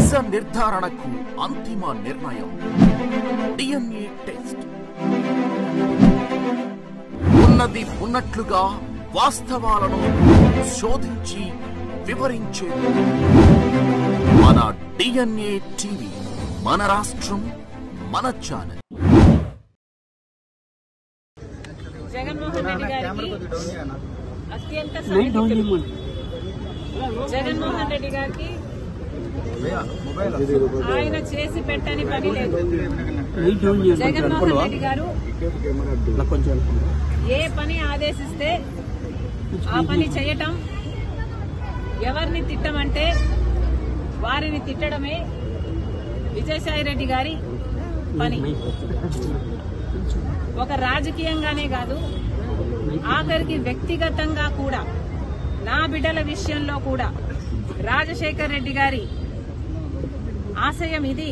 నిజ నిర్ధారణకు అంతిమ నిర్ణయం DNA టెస్ట్. ఉన్నది ఉన్నట్లుగా వాస్తవాలను శోధించి వివరించే మన DNA టీవీ, మన రాష్ట్రం, మన ఛానల్. జగన్మోహన్ రెడ్డి గారికి అత్యంత సన్నిహితులు. జగన్మోహన్ రెడ్డి గారికి ఆయన చేసి పెట్టని పని లేదు. జగన్మోహన్ రెడ్డి గారు ఏ పని ఆదేశిస్తే ఆ పని చేయటం, ఎవరిని తిట్టమంటే వారిని తిట్టడమే విజయసాయిరెడ్డి గారి పని. ఒక రాజకీయంగానే కాదు, ఆఖరికి వ్యక్తిగతంగా కూడా, నా బిడ్డల విషయంలో కూడా రాజశేఖర్ రెడ్డి గారి ఆశయం ఇది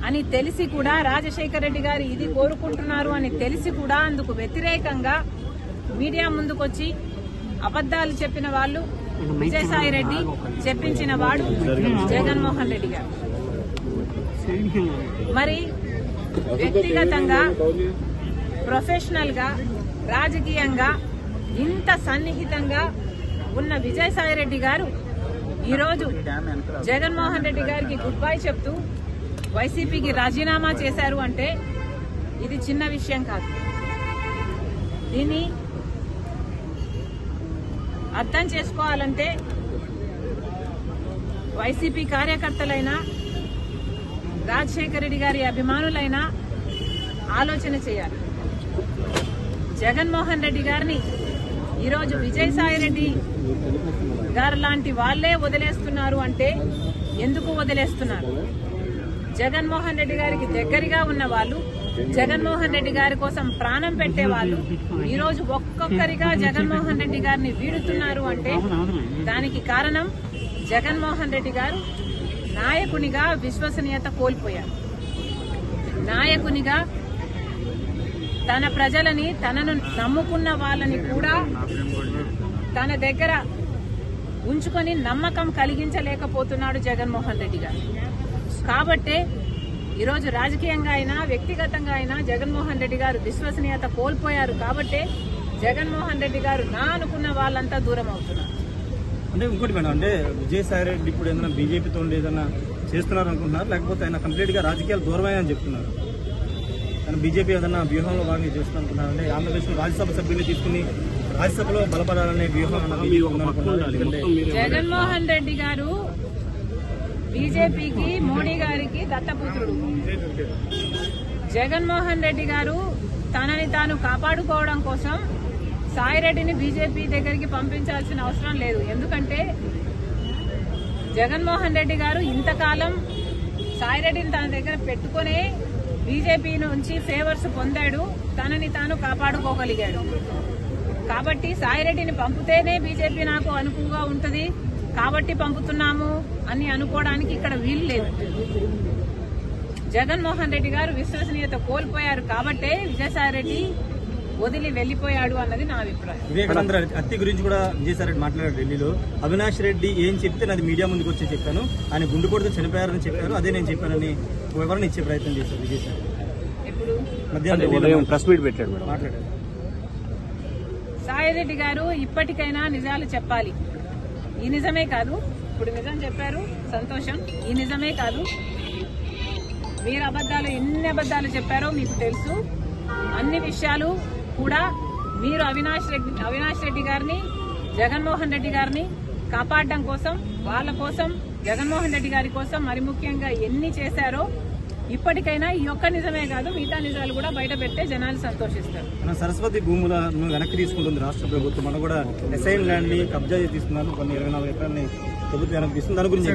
అని తెలిసి కూడా, రాజశేఖర్ రెడ్డి గారు ఇది కోరుకుంటున్నారు అని తెలిసి కూడా అందుకు వ్యతిరేకంగా మీడియా ముందుకొచ్చి అబద్దాలు చెప్పిన వాళ్ళు విజయసాయిరెడ్డి, చెప్పించిన వాడు జగన్మోహన్ రెడ్డి గారు. మరి వ్యక్తిగతంగా, ప్రొఫెషనల్ గా, రాజకీయంగా ఇంత సన్నిహితంగా ఉన్న విజయసాయిరెడ్డి గారు ఈరోజు జగన్మోహన్ రెడ్డి గారికి గుడ్ బై చెప్తూ వైసీపీకి రాజీనామా చేశారు అంటే ఇది చిన్న విషయం కాదు. దీన్ని అర్థం చేసుకోవాలంటే వైసీపీ కార్యకర్తలైనా, రాజశేఖర రెడ్డి గారి అభిమానులైనా ఆలోచన చేయాలి. జగన్మోహన్ రెడ్డి గారిని ఈరోజు విజయసాయిరెడ్డి గారు లాంటి వాళ్లే వదిలేస్తున్నారు అంటే ఎందుకు వదిలేస్తున్నారు? జగన్మోహన్ రెడ్డి గారికి దగ్గరగా ఉన్న వాళ్ళు, జగన్మోహన్ రెడ్డి గారి కోసం ప్రాణం పెట్టే వాళ్ళు ఈరోజు ఒక్కొక్కరిగా జగన్మోహన్ రెడ్డి గారిని వీడుతున్నారు అంటే దానికి కారణం జగన్మోహన్ రెడ్డి గారు నాయకునిగా విశ్వసనీయత కోల్పోయారు. నాయకునిగా తన ప్రజలని, తనను నమ్ముకున్న వాళ్ళని కూడా తన దగ్గర ఉంచుకొని నమ్మకం కలిగించలేకపోతున్నాడు జగన్మోహన్ రెడ్డి గారు. కాబట్టే ఈరోజు రాజకీయంగా అయినా, వ్యక్తిగతంగా అయినా జగన్మోహన్ రెడ్డి గారు విశ్వసనీయత కోల్పోయారు. కాబట్టే జగన్మోహన్ రెడ్డి గారు నా అనుకున్న వాళ్ళంతా దూరం అవుతున్నారు. అంటే ఇంకోటి మేడం, అంటే విజయసాయిరెడ్డి ఇప్పుడు ఏదైనా బీజేపీతో ఏదైనా చేస్తున్నారు అనుకుంటున్నారు, లేకపోతే ఆయన కంప్లీట్ గా రాజకీయాలు దూరమని చెప్తున్నారు? కానీ బీజేపీ ఏదైనా వ్యూహంలో భాగంగా చేస్తున్నారు అనుకుంటున్నారు? అంటే ఆంధ్రప్రదేశ్ రాజ్యసభ సభ్యులు తీసుకుని రాజ్యసభలో బలపడాలనే వ్యూహం జగన్మోహన్ రెడ్డి గారు బీజేపీకి, మోడీ గారికి దత్తపుత్రుడు. జగన్మోహన్ రెడ్డి గారు తనని తాను కాపాడుకోవడం కోసం సాయిరెడ్డిని బీజేపీ దగ్గరికి పంపించాల్సిన అవసరం లేదు. ఎందుకంటే జగన్మోహన్ రెడ్డి గారు ఇంతకాలం సాయిరెడ్డిని తన దగ్గర పెట్టుకునే బీజేపీ నుంచి ఫేవర్స్ పొందాడు, తనని తాను కాపాడుకోగలిగాడు. కాబట్టి సాయిరెడ్డిని పంపితేనే బీజేపీ నాకు అనుకువగా ఉంటుంది కాబట్టి పంపుతున్నాము అని అనుకోవడానికి ఇక్కడ వీలు లేదు. జగన్మోహన్ రెడ్డి గారు విశ్వసనీయత కోల్పోయారు కాబట్టే విజయసాయిరెడ్డి వదిలి వెళ్లిపోయాడు అన్నది నా అభిప్రాయం. వివేకానంద హత్య గురించి కూడా విజయసాయిరెడ్డి మాట్లాడారు ఢిల్లీలో. అవినాష్ రెడ్డి ఏం చెప్తే నాది మీడియా ముందుకు వచ్చి చెప్పాను, ఆయన గుండెపోటుతో చనిపోయారని చెప్పారు, అదే నేను చెప్పానని వివరణ ఇచ్చే ప్రయత్నం చేశారు విజయసాయిరెడ్డి. ఇప్పుడు మధ్యాహ్నం ప్రెస్ మీట్ పెట్టాడు, మాట్లాడారు. సాయిరెడ్డి గారు ఇప్పటికైనా నిజాలు చెప్పాలి. ఈ నిజమే కాదు, ఇప్పుడు నిజం చెప్పారు, సంతోషం. ఈ నిజమే కాదు, మీరు అబద్దాలు ఎన్ని అబద్దాలు చెప్పారో మీకు తెలుసు. అన్ని విషయాలు కూడా మీరు అవినాష్ రెడ్డి గారిని, జగన్మోహన్ రెడ్డి గారిని కాపాడడం కోసం, వాళ్ళ కోసం, జగన్మోహన్ రెడ్డి గారి కోసం మరి ముఖ్యంగా ఎన్ని చేశారో ఇప్పటికైనా ఈ ఒక్క నిజమే కాదు, మిగతా నిజాలు కూడా బయట పెడితే జనాలు సంతోషిస్తారు. సరస్వతి భూములను వెనక్కి తీసుకుంటుంది రాష్ట్ర ప్రభుత్వం. మనం కూడా ఎస్ఐన్ ల్యాండ్ ని కబ్జా తీసుకున్నాను, కొన్ని 24 ఎకరాలని ప్రభుత్వం వెనక్కి తీసుకుంది. దాని గురించి